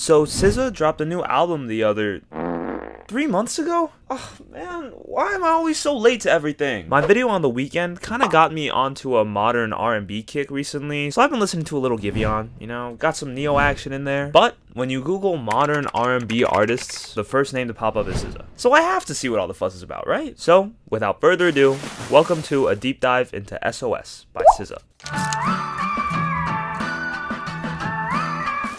So SZA dropped a new album the other 3 months ago? Oh man, why am I always so late to everything? My video on the weekend kind of got me onto a modern R&B kick recently, so I've been listening to a little Giveon, you know, got some neo action in there. But when you Google modern R&B artists, the first name to pop up is SZA. So I have to see what all the fuss is about, right? So, without further ado, welcome to a deep dive into SOS by SZA.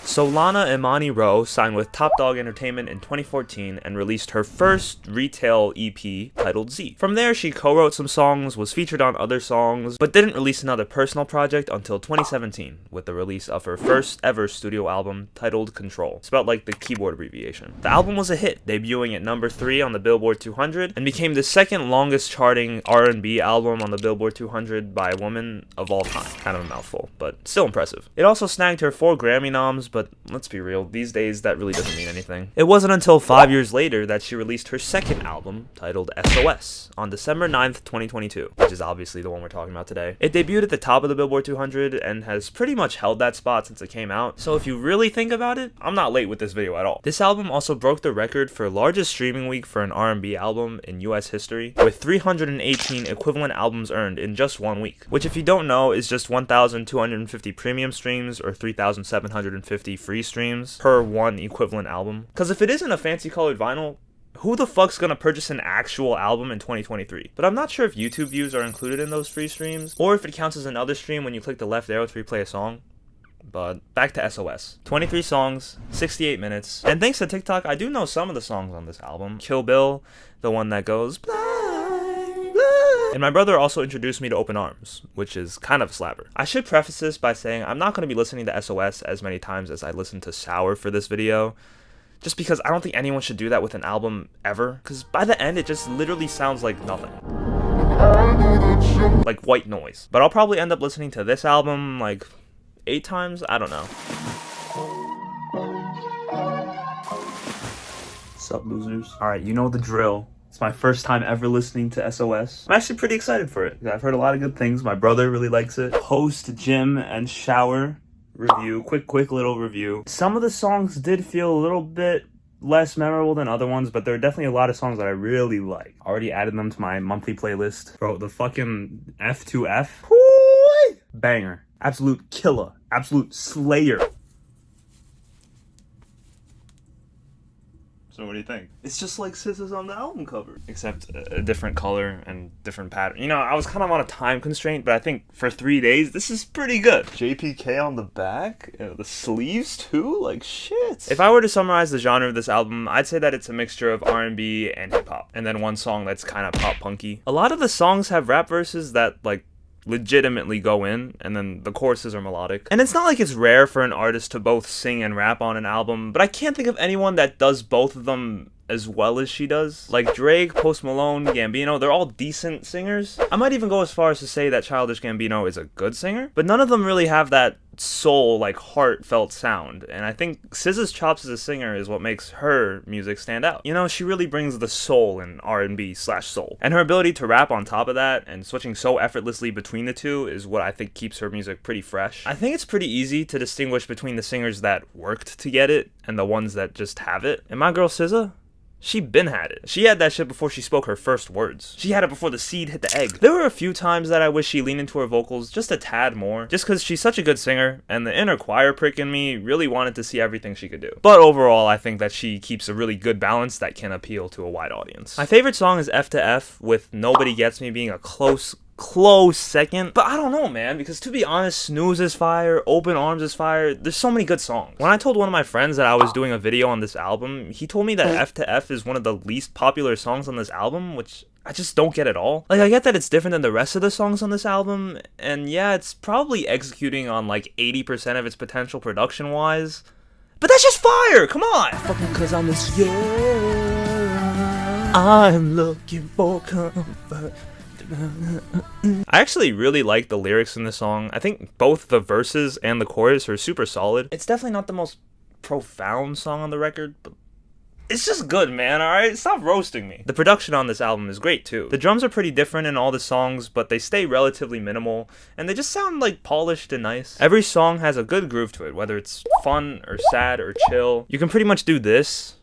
So Lana Imani Rowe signed with Top Dog Entertainment in 2014 and released her first retail EP titled Z. From there, she co-wrote some songs, was featured on other songs, but didn't release another personal project until 2017 with the release of her first ever studio album titled Control, spelled like the keyboard abbreviation. The album was a hit, debuting at number 3 on the Billboard 200 and became the second longest charting R&B album on the Billboard 200 by a woman of all time. Kind of a mouthful, but still impressive. It also snagged her 4 Grammy noms, but let's be real, these days that really doesn't mean anything. It wasn't until 5 years later that she released her second album, titled SOS, on December 9th, 2022, which is obviously the one we're talking about today. It debuted at the top of the Billboard 200 and has pretty much held that spot since it came out, so if you really think about it, I'm not late with this video at all. This album also broke the record for largest streaming week for an R&B album in US history, with 318 equivalent albums earned in just 1 week, which if you don't know is just 1,250 premium streams or 3,750 free streams per one equivalent album. Because if it isn't a fancy colored vinyl, who the fuck's gonna purchase an actual album in 2023? But I'm not sure if YouTube views are included in those free streams, or if it counts as another stream when you click the left arrow to replay a song. But back to SOS. 23 songs, 68 minutes, and thanks to TikTok, I do know some of the songs on this album. Kill Bill, the one that goes and my brother also introduced me to Open Arms, which is kind of a slapper. I should preface this by saying I'm not going to be listening to SOS as many times as I listened to Sour for this video, just because I don't think anyone should do that with an album ever, because by the end it just literally sounds like nothing. Like white noise. But I'll probably end up listening to this album like 8 times, I don't know. Sup losers? Alright, you know the drill. It's my first time ever listening to SOS. I'm actually pretty excited for it. I've heard a lot of good things. My brother really likes it. Post gym and shower review. Quick little review. Some of the songs did feel a little bit less memorable than other ones, but there are definitely a lot of songs that I really like. Already added them to my monthly playlist. Bro, the fucking F2F. Woo-wee! Banger. Absolute killer. Absolute slayer. So what do you think? It's just like SZA's on the album cover, except a different color and different pattern. You know, I was kind of on a time constraint, but I think for 3 days, this is pretty good. JPK on the back, the sleeves too, like shit. If I were to summarize the genre of this album, I'd say that it's a mixture of R&B and hip-hop, and then one song that's kind of pop-punky. A lot of the songs have rap verses that, like, legitimately go in, and then the choruses are melodic. And it's not like it's rare for an artist to both sing and rap on an album, but I can't think of anyone that does both of them as well as she does. Like Drake, Post Malone, Gambino, they're all decent singers. I might even go as far as to say that Childish Gambino is a good singer, but none of them really have that soul, like heartfelt sound, and I think SZA's chops as a singer is what makes her music stand out. You know, she really brings the soul in R&B/soul, and her ability to rap on top of that and switching so effortlessly between the two is what I think keeps her music pretty fresh. I think it's pretty easy to distinguish between the singers that worked to get it and the ones that just have it, and my girl SZA, she been had it. She had that shit before she spoke her first words. She had it before the seed hit the egg. There were a few times that I wish she leaned into her vocals just a tad more, just because she's such a good singer, and the inner choir prick in me really wanted to see everything she could do. But overall, I think that she keeps a really good balance that can appeal to a wide audience. My favorite song is F to F, with Nobody Gets Me being a close second, but I don't know, man, because to be honest, Snooze is fire, Open Arms is fire, there's so many good songs. When I told one of my friends that I was doing a video on this album, he told me that F to F is one of the least popular songs on this album, which I just don't get at all. Like, I get that it's different than the rest of the songs on this album, and yeah, it's probably executing on like 80% of its potential production-wise, but that's just fire, come on! Fucking 'cause I'm this, yeah, I'm looking for comfort. I actually really like the lyrics in the song. I think both the verses and the chorus are super solid. It's definitely not the most profound song on the record, but It's just good, man, alright? Stop roasting me. The production on this album is great, too. The drums are pretty different in all the songs, but they stay relatively minimal, and they just sound, like, polished and nice. Every song has a good groove to it, whether it's fun, or sad, or chill. You can pretty much do this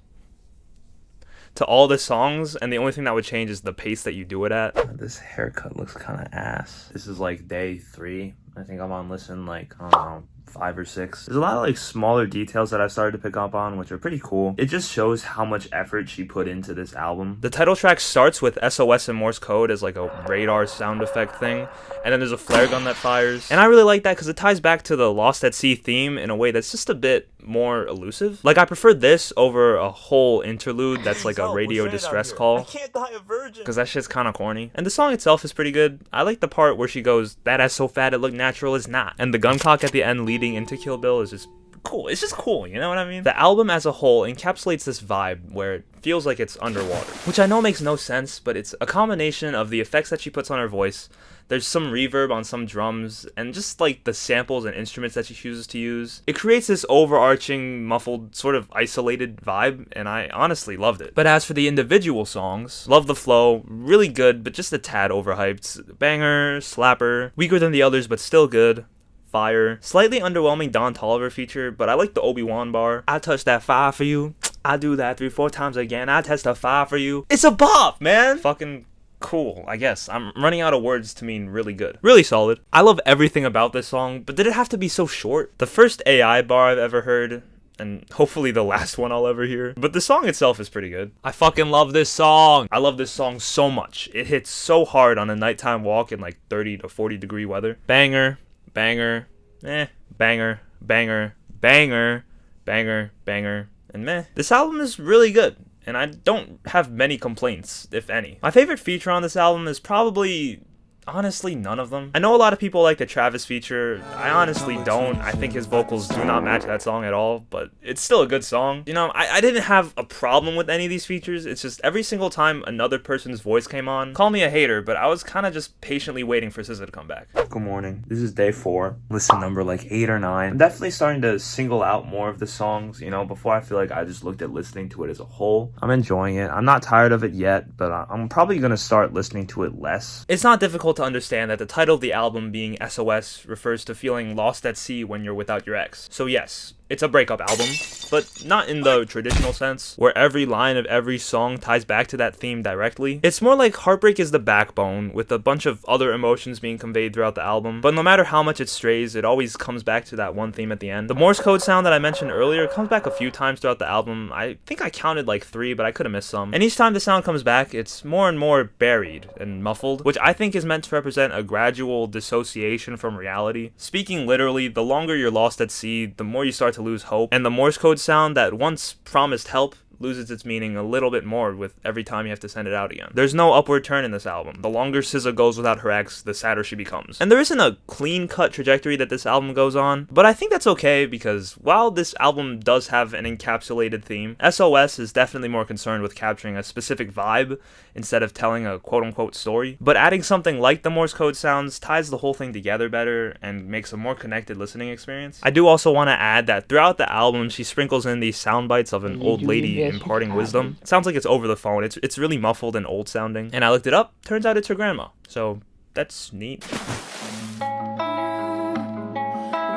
to all the songs, and the only thing that would change is the pace that you do it at. This haircut looks kind of ass. This is, like, day 3. I think I'm on listen, like, I don't know, 5 or 6. There's a lot of like smaller details that I've started to pick up on, which are pretty cool. It just shows how much effort she put into this album. The title track starts with SOS and Morse code as like a radar sound effect thing, and then there's a flare gun that fires. And I really like that because it ties back to the Lost at Sea theme in a way that's just a bit more elusive. Like, I prefer this over a whole interlude that's like a radio distress call. I can't die a virgin. Because that shit's kind of corny. And the song itself is pretty good. I like the part where she goes, "That ass so fat it looked natural, it's not." And the gun clock at the end leading into Kill Bill is just cool. It's just cool, you know what I mean? The album as a whole encapsulates this vibe where it feels like it's underwater, which I know makes no sense, but it's a combination of the effects that she puts on her voice. There's some reverb on some drums, and just like the samples and instruments that she chooses to use. It creates this overarching, muffled, sort of isolated vibe, and I honestly loved it. But as for the individual songs, love the flow, really good, but just a tad overhyped. Banger, slapper, weaker than the others, but still good. Fire. Slightly underwhelming Don Toliver feature, but I like the Obi-Wan bar. "I touch that fire for you. I do that 3-4 times again. I test a fire for you." It's a bop, man! Fucking cool, I guess. I'm running out of words to mean really good. Really solid. I love everything about this song, but did it have to be so short? The first AI bar I've ever heard, and hopefully the last one I'll ever hear. But the song itself is pretty good. I fucking love this song. I love this song so much. It hits so hard on a nighttime walk in like 30 to 40 degree weather. Banger. Banger, banger, banger, banger, banger, banger, and meh. This album is really good, and I don't have many complaints, if any. My favorite feature on this album is probably, honestly, none of them. I know a lot of people like the Travis feature. I honestly don't. I think his vocals do not match that song at all, but it's still a good song. You know, I didn't have a problem with any of these features. It's just every single time another person's voice came on, call me a hater, but I was kind of just patiently waiting for SZA to come back. Good morning. This is day 4. Listen number like 8 or 9. I'm definitely starting to single out more of the songs. You know, before I feel like I just looked at listening to it as a whole. I'm enjoying it. I'm not tired of it yet, but I'm probably going to start listening to it less. It's not difficult to understand that the title of the album being SOS refers to feeling lost at sea when you're without your ex. So yes, it's a breakup album, but not in the traditional sense, where every line of every song ties back to that theme directly. It's more like heartbreak is the backbone, with a bunch of other emotions being conveyed throughout the album, but no matter how much it strays, it always comes back to that one theme at the end. The Morse code sound that I mentioned earlier comes back a few times throughout the album. I think I counted like 3, but I could have missed some. And each time the sound comes back, it's more and more buried and muffled, which I think is meant to represent a gradual dissociation from reality. Speaking literally, the longer you're lost at sea, the more you start to lose hope, and the Morse code sound that once promised help loses its meaning a little bit more with every time you have to send it out again. There's no upward turn in this album. The longer SZA goes without her ex, the sadder she becomes. And there isn't a clean-cut trajectory that this album goes on, but I think that's okay because while this album does have an encapsulated theme, SOS is definitely more concerned with capturing a specific vibe instead of telling a quote-unquote story. But adding something like the Morse code sounds ties the whole thing together better and makes a more connected listening experience. I do also want to add that throughout the album, she sprinkles in these sound bites of an old lady imparting wisdom. It sounds like it's over the phone. It's really muffled and old sounding. And I looked it up. Turns out it's her grandma. So that's neat.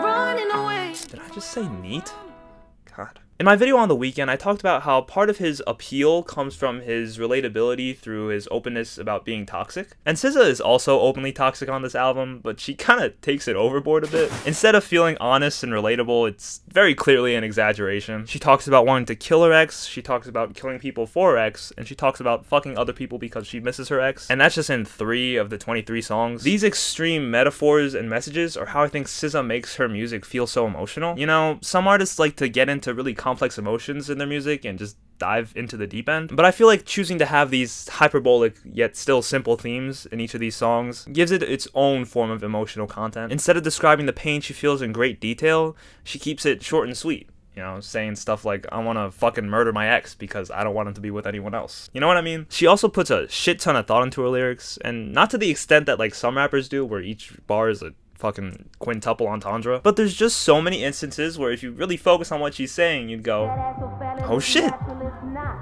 Running away. Did I just say neat? God. In my video on the weekend, I talked about how part of his appeal comes from his relatability through his openness about being toxic. And SZA is also openly toxic on this album, but she kind of takes it overboard a bit. Instead of feeling honest and relatable, it's very clearly an exaggeration. She talks about wanting to kill her ex, she talks about killing people for her ex, and she talks about fucking other people because she misses her ex. And that's just in 3 of the 23 songs. These extreme metaphors and messages are how I think SZA makes her music feel so emotional. You know, some artists like to get into really complex emotions in their music and just dive into the deep end, but I feel like choosing to have these hyperbolic yet still simple themes in each of these songs gives it its own form of emotional content. Instead of describing the pain she feels in great detail, she keeps it short and sweet. You know, saying stuff like, I want to fucking murder my ex because I don't want him to be with anyone else. You know what I mean? She also puts a shit ton of thought into her lyrics, and not to the extent that like some rappers do, where each bar is a fucking quintuple entendre, but there's just so many instances where if you really focus on what she's saying, you'd go, oh shit,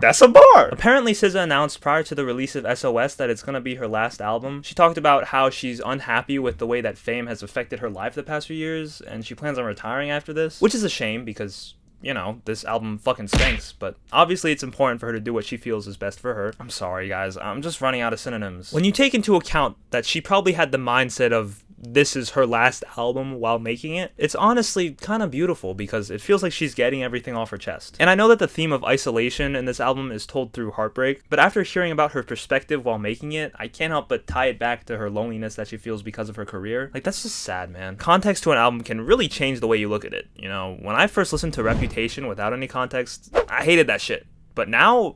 That's a bar! Apparently, SZA announced prior to the release of SOS that it's gonna be her last album. She talked about how she's unhappy with the way that fame has affected her life the past few years, and she plans on retiring after this, which is a shame because, you know, this album fucking stinks, but obviously it's important for her to do what she feels is best for her. I'm sorry, guys. I'm just running out of synonyms. When you take into account that she probably had the mindset of this is her last album while making it, it's honestly kind of beautiful because it feels like she's getting everything off her chest. And I know that the theme of isolation in this album is told through heartbreak, but after hearing about her perspective while making it, I can't help but tie it back to her loneliness that she feels because of her career. Like, that's just sad, man. Context to an album can really change the way you look at it. You know, when I first listened to Reputation without any context, I hated that shit. But now,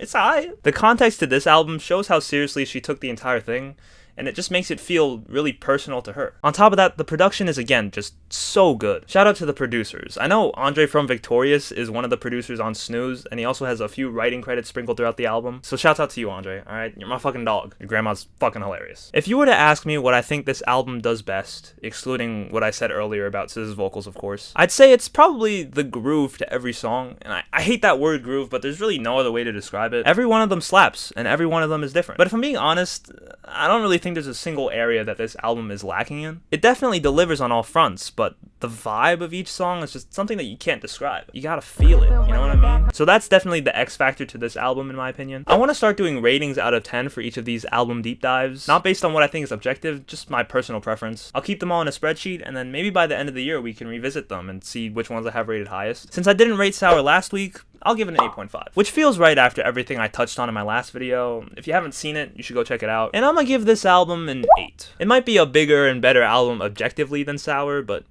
it's alright. The context to this album shows how seriously she took the entire thing, and it just makes it feel really personal to her. On top of that, the production is, again, just so good. Shout out to the producers. I know Andre from Victorious is one of the producers on Snooze, and he also has a few writing credits sprinkled throughout the album. So shouts out to you, Andre, alright? You're my fucking dog. Your grandma's fucking hilarious. If you were to ask me what I think this album does best, excluding what I said earlier about SZA's vocals, of course, I'd say it's probably the groove to every song, and I hate that word groove, but there's really no other way to describe it. Every one of them slaps, and every one of them is different. But if I'm being honest, I don't really think there's a single area that this album is lacking in. It definitely delivers on all fronts, but the vibe of each song is just something that you can't describe. You gotta feel it, you know what I mean? So that's definitely the X factor to this album in my opinion. I want to start doing ratings out of 10 for each of these album deep dives, not based on what I think is objective, just my personal preference. I'll keep them all in a spreadsheet, and then maybe by the end of the year we can revisit them and see which ones I have rated highest. Since I didn't rate Sour last week, I'll give it an 8.5, which feels right after everything I touched on in my last video. If you haven't seen it, you should go check it out. And I'm gonna give this album an 8. It might be a bigger and better album objectively than Sour, but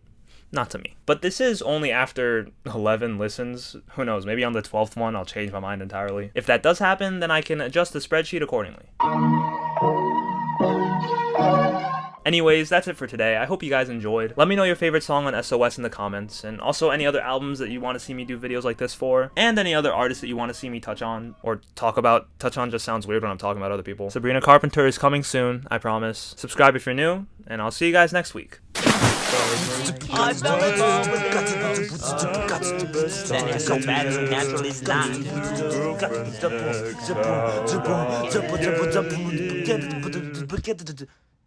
not to me. But this is only after 11 listens. Who knows, maybe on the 12th one I'll change my mind entirely. If that does happen, then I can adjust the spreadsheet accordingly. Anyways, that's it for today. I hope you guys enjoyed. Let me know your favorite song on SOS in the comments, and also any other albums that you want to see me do videos like this for, and any other artists that you want to see me touch on, or talk about. Touch on just sounds weird when I'm talking about other people. Sabrina Carpenter is coming soon, I promise. Subscribe if you're new, and I'll see you guys next week. I fell in love with it. Then it's so bad as naturally it's not.